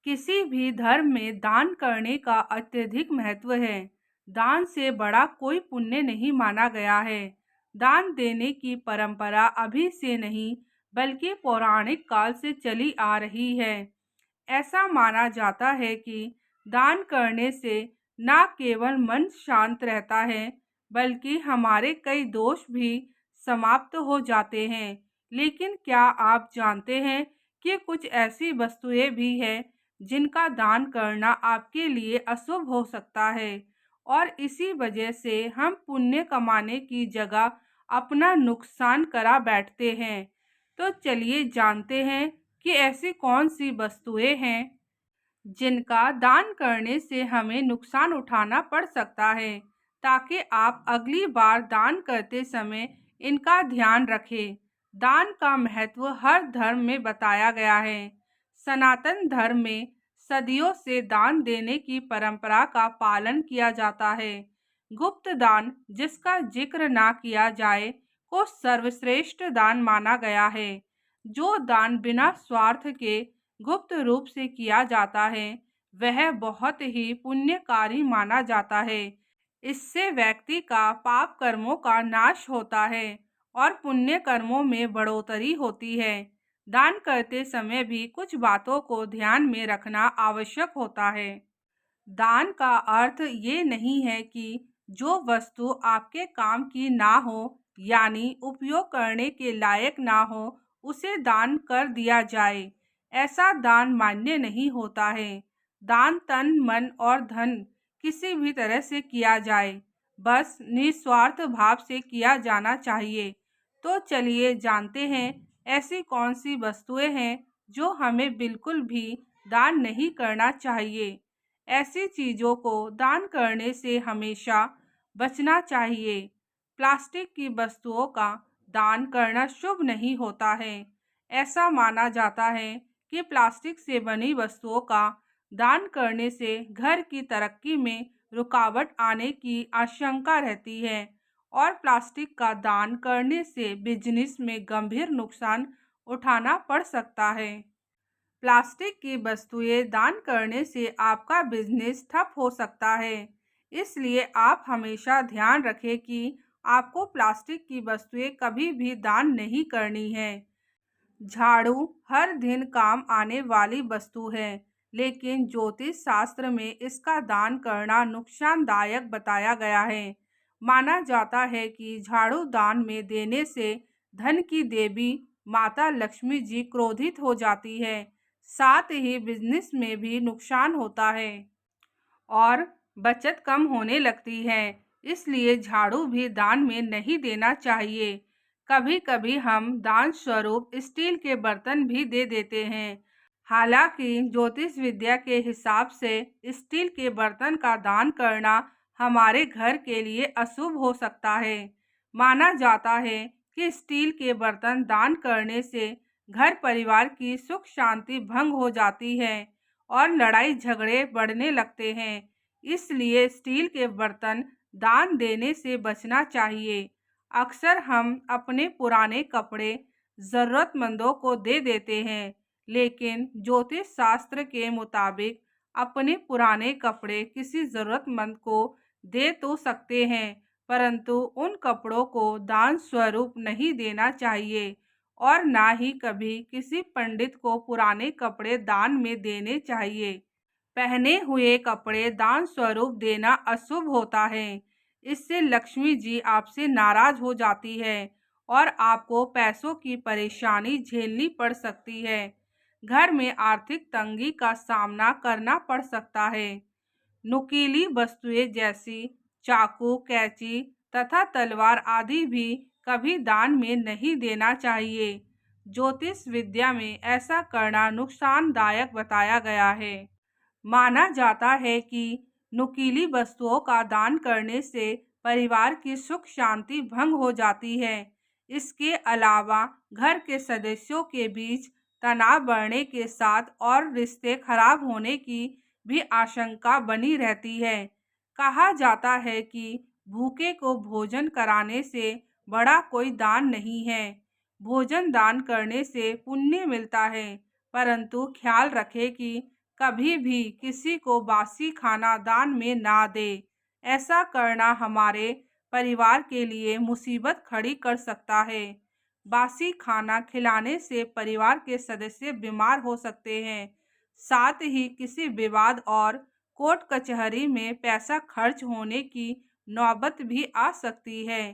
किसी भी धर्म में दान करने का अत्यधिक महत्व है। दान से बड़ा कोई पुण्य नहीं माना गया है। दान देने की परंपरा अभी से नहीं, बल्कि पौराणिक काल से चली आ रही है। ऐसा माना जाता है कि दान करने से न केवल मन शांत रहता है, बल्कि हमारे कई दोष भी समाप्त हो जाते हैं। लेकिन क्या आप जानते हैं कि कुछ ऐसी वस्तुएं भी हैं जिनका दान करना आपके लिए अशुभ हो सकता है, और इसी वजह से हम पुण्य कमाने की जगह अपना नुकसान करा बैठते हैं। तो चलिए जानते हैं कि ऐसी कौन सी वस्तुएं हैं जिनका दान करने से हमें नुकसान उठाना पड़ सकता है, ताकि आप अगली बार दान करते समय इनका ध्यान रखें। दान का महत्व हर धर्म में बताया गया है। सनातन धर्म में सदियों से दान देने की परंपरा का पालन किया जाता है। गुप्त दान, जिसका जिक्र ना किया जाए, को सर्वश्रेष्ठ दान माना गया है। जो दान बिना स्वार्थ के गुप्त रूप से किया जाता है, वह बहुत ही पुण्यकारी माना जाता है। इससे व्यक्ति का पाप कर्मों का नाश होता है और पुण्य कर्मों में बढ़ोतरी होती है। दान करते समय भी कुछ बातों को ध्यान में रखना आवश्यक होता है। दान का अर्थ ये नहीं है कि जो वस्तु आपके काम की ना हो, यानी उपयोग करने के लायक ना हो, उसे दान कर दिया जाए। ऐसा दान मान्य नहीं होता है। दान तन, मन और धन किसी भी तरह से किया जाए, बस निस्वार्थ भाव से किया जाना चाहिए। तो चलिए जानते हैं ऐसी कौन सी वस्तुएं हैं जो हमें बिल्कुल भी दान नहीं करना चाहिए। ऐसी चीज़ों को दान करने से हमेशा बचना चाहिए। प्लास्टिक की वस्तुओं का दान करना शुभ नहीं होता है। ऐसा माना जाता है कि प्लास्टिक से बनी वस्तुओं का दान करने से घर की तरक्की में रुकावट आने की आशंका रहती है, और प्लास्टिक का दान करने से बिजनेस में गंभीर नुकसान उठाना पड़ सकता है। प्लास्टिक की वस्तुएं दान करने से आपका बिजनेस ठप हो सकता है। इसलिए आप हमेशा ध्यान रखें कि आपको प्लास्टिक की वस्तुएं कभी भी दान नहीं करनी है। झाड़ू हर दिन काम आने वाली वस्तु है, लेकिन ज्योतिष शास्त्र में इसका दान करना नुकसानदायक बताया गया है। माना जाता है कि झाड़ू दान में देने से धन की देवी माता लक्ष्मी जी क्रोधित हो जाती है, साथ ही बिजनेस में भी नुकसान होता है और बचत कम होने लगती है। इसलिए झाड़ू भी दान में नहीं देना चाहिए। कभी कभी हम दान स्वरूप स्टील के बर्तन भी दे देते हैं। हालांकि ज्योतिष विद्या के हिसाब से स्टील के बर्तन का दान करना हमारे घर के लिए अशुभ हो सकता है। माना जाता है कि स्टील के बर्तन दान करने से घर परिवार की सुख शांति भंग हो जाती है और लड़ाई झगड़े बढ़ने लगते हैं। इसलिए स्टील के बर्तन दान देने से बचना चाहिए। अक्सर हम अपने पुराने कपड़े ज़रूरतमंदों को दे देते हैं, लेकिन ज्योतिष शास्त्र के मुताबिक अपने पुराने कपड़े किसी ज़रूरतमंद को दे तो सकते हैं, परंतु उन कपड़ों को दान स्वरूप नहीं देना चाहिए, और ना ही कभी किसी पंडित को पुराने कपड़े दान में देने चाहिए। पहने हुए कपड़े दान स्वरूप देना अशुभ होता है। इससे लक्ष्मी जी आपसे नाराज हो जाती है और आपको पैसों की परेशानी झेलनी पड़ सकती है। घर में आर्थिक तंगी का सामना करना पड़ सकता है। नुकीली वस्तुएं जैसी चाकू, कैंची तथा तलवार आदि भी कभी दान में नहीं देना चाहिए। ज्योतिष विद्या में ऐसा करना नुकसानदायक बताया गया है। माना जाता है कि नुकीली वस्तुओं का दान करने से परिवार की सुख शांति भंग हो जाती है। इसके अलावा घर के सदस्यों के बीच तनाव बढ़ने के साथ और रिश्ते खराब होने की भी आशंका बनी रहती है। कहा जाता है कि भूखे को भोजन कराने से बड़ा कोई दान नहीं है। भोजन दान करने से पुण्य मिलता है, परंतु ख्याल रखें कि कभी भी किसी को बासी खाना दान में ना दे। ऐसा करना हमारे परिवार के लिए मुसीबत खड़ी कर सकता है। बासी खाना खिलाने से परिवार के सदस्य बीमार हो सकते हैं। साथ ही किसी विवाद और कोर्ट कचहरी में पैसा खर्च होने की नौबत भी आ सकती है।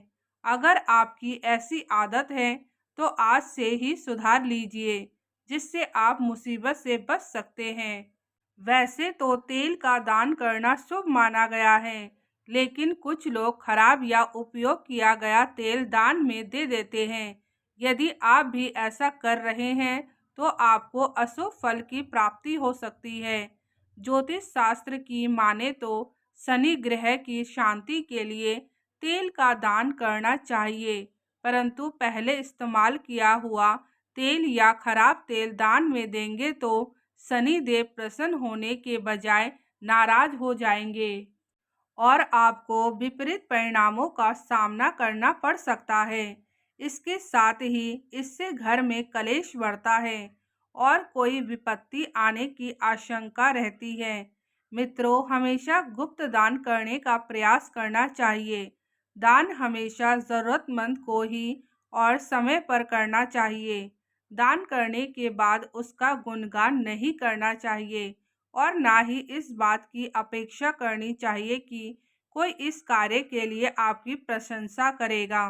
अगर आपकी ऐसी आदत है तो आज से ही सुधार लीजिए, जिससे आप मुसीबत से बच सकते हैं। वैसे तो तेल का दान करना शुभ माना गया है, लेकिन कुछ लोग खराब या उपयोग किया गया तेल दान में दे देते हैं। यदि आप भी ऐसा कर रहे हैं तो आपको अशुभ फल की प्राप्ति हो सकती है। ज्योतिष शास्त्र की माने तो शनि ग्रह की शांति के लिए तेल का दान करना चाहिए, परंतु पहले इस्तेमाल किया हुआ तेल या खराब तेल दान में देंगे तो शनि देव प्रसन्न होने के बजाय नाराज हो जाएंगे और आपको विपरीत परिणामों का सामना करना पड़ सकता है। इसके साथ ही इससे घर में कलेश बढ़ता है और कोई विपत्ति आने की आशंका रहती है। मित्रों, हमेशा गुप्त दान करने का प्रयास करना चाहिए। दान हमेशा ज़रूरतमंद को ही और समय पर करना चाहिए। दान करने के बाद उसका गुणगान नहीं करना चाहिए और ना ही इस बात की अपेक्षा करनी चाहिए कि कोई इस कार्य के लिए आपकी प्रशंसा करेगा।